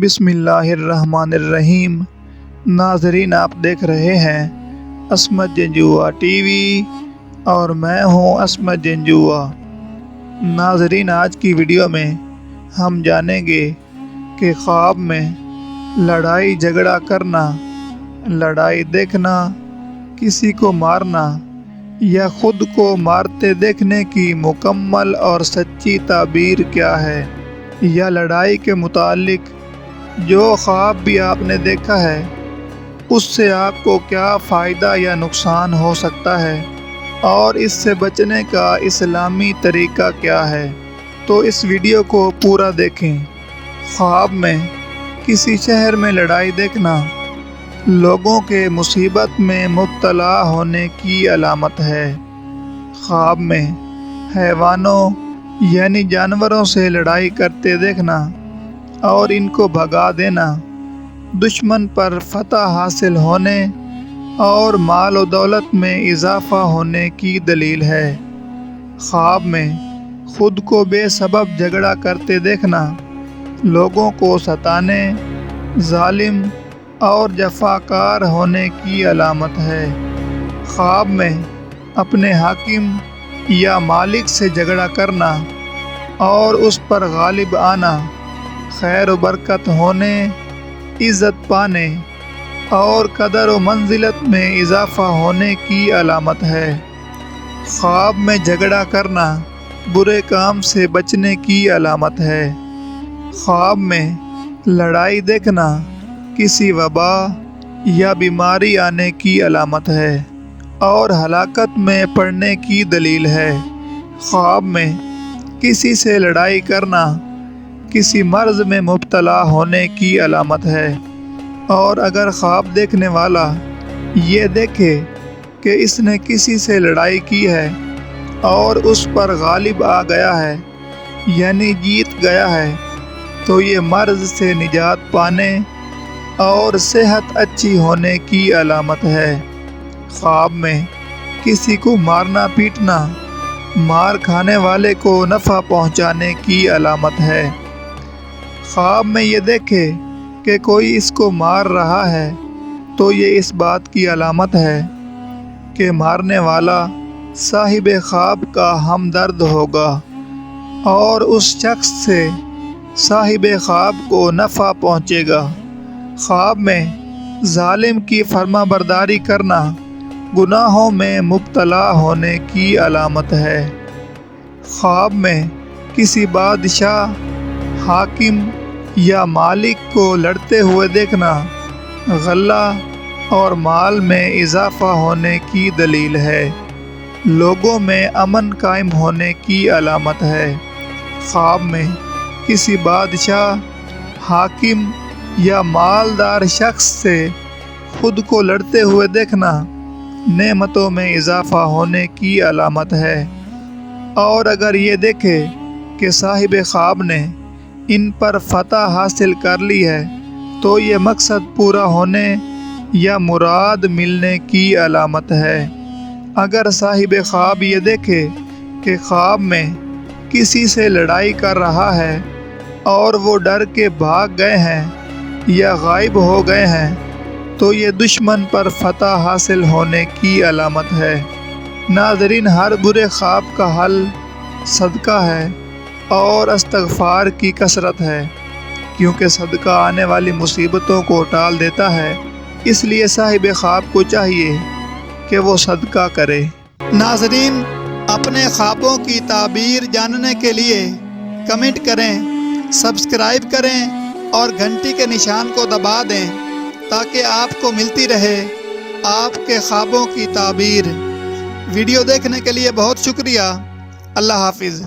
بسم اللہ الرحمن الرحیم۔ ناظرین، آپ دیکھ رہے ہیں عصمت جنجوعہ ٹی وی اور میں ہوں عصمت جنجوعہ۔ ناظرین، آج کی ویڈیو میں ہم جانیں گے کہ خواب میں لڑائی جھگڑا کرنا، لڑائی دیکھنا، کسی کو مارنا یا خود کو مارتے دیکھنے کی مکمل اور سچی تعبیر کیا ہے، یا لڑائی کے متعلق جو خواب بھی آپ نے دیکھا ہے اس سے آپ کو کیا فائدہ یا نقصان ہو سکتا ہے، اور اس سے بچنے کا اسلامی طریقہ کیا ہے۔ تو اس ویڈیو کو پورا دیکھیں۔ خواب میں کسی شہر میں لڑائی دیکھنا لوگوں کے مصیبت میں مبتلا ہونے کی علامت ہے۔ خواب میں حیوانوں یعنی جانوروں سے لڑائی کرتے دیکھنا اور ان کو بھگا دینا دشمن پر فتح حاصل ہونے اور مال و دولت میں اضافہ ہونے کی دلیل ہے۔ خواب میں خود کو بے سبب جھگڑا کرتے دیکھنا لوگوں کو ستانے، ظالم اور جفاکار ہونے کی علامت ہے۔ خواب میں اپنے حاکم یا مالک سے جھگڑا کرنا اور اس پر غالب آنا خیر و برکت ہونے، عزت پانے اور قدر و منزلت میں اضافہ ہونے کی علامت ہے۔ خواب میں جھگڑا کرنا برے کام سے بچنے کی علامت ہے۔ خواب میں لڑائی دیکھنا کسی وبا یا بیماری آنے کی علامت ہے اور ہلاکت میں پڑنے کی دلیل ہے۔ خواب میں کسی سے لڑائی کرنا کسی مرض میں مبتلا ہونے کی علامت ہے، اور اگر خواب دیکھنے والا یہ دیکھے کہ اس نے کسی سے لڑائی کی ہے اور اس پر غالب آ گیا ہے یعنی جیت گیا ہے، تو یہ مرض سے نجات پانے اور صحت اچھی ہونے کی علامت ہے۔ خواب میں کسی کو مارنا پیٹنا مار کھانے والے کو نفع پہنچانے کی علامت ہے۔ خواب میں یہ دیکھے کہ کوئی اس کو مار رہا ہے تو یہ اس بات کی علامت ہے کہ مارنے والا صاحب خواب کا ہمدرد ہوگا اور اس شخص سے صاحب خواب کو نفع پہنچے گا۔ خواب میں ظالم کی فرما برداری کرنا گناہوں میں مبتلا ہونے کی علامت ہے۔ خواب میں کسی بادشاہ، حاکم یا مالک کو لڑتے ہوئے دیکھنا غلہ اور مال میں اضافہ ہونے کی دلیل ہے، لوگوں میں امن قائم ہونے کی علامت ہے۔ خواب میں کسی بادشاہ، حاکم یا مالدار شخص سے خود کو لڑتے ہوئے دیکھنا نعمتوں میں اضافہ ہونے کی علامت ہے، اور اگر یہ دیکھے کہ صاحب خواب نے ان پر فتح حاصل کر لی ہے تو یہ مقصد پورا ہونے یا مراد ملنے کی علامت ہے۔ اگر صاحب خواب یہ دیکھے کہ خواب میں کسی سے لڑائی کر رہا ہے اور وہ ڈر کے بھاگ گئے ہیں یا غائب ہو گئے ہیں تو یہ دشمن پر فتح حاصل ہونے کی علامت ہے۔ ناظرین، ہر برے خواب کا حل صدقہ ہے اور استغفار کی کثرت ہے، کیونکہ صدقہ آنے والی مصیبتوں کو ٹال دیتا ہے۔ اس لیے صاحب خواب کو چاہیے کہ وہ صدقہ کرے۔ ناظرین، اپنے خوابوں کی تعبیر جاننے کے لیے کمنٹ کریں، سبسکرائب کریں اور گھنٹی کے نشان کو دبا دیں تاکہ آپ کو ملتی رہے آپ کے خوابوں کی تعبیر۔ ویڈیو دیکھنے کے لیے بہت شکریہ۔ اللہ حافظ۔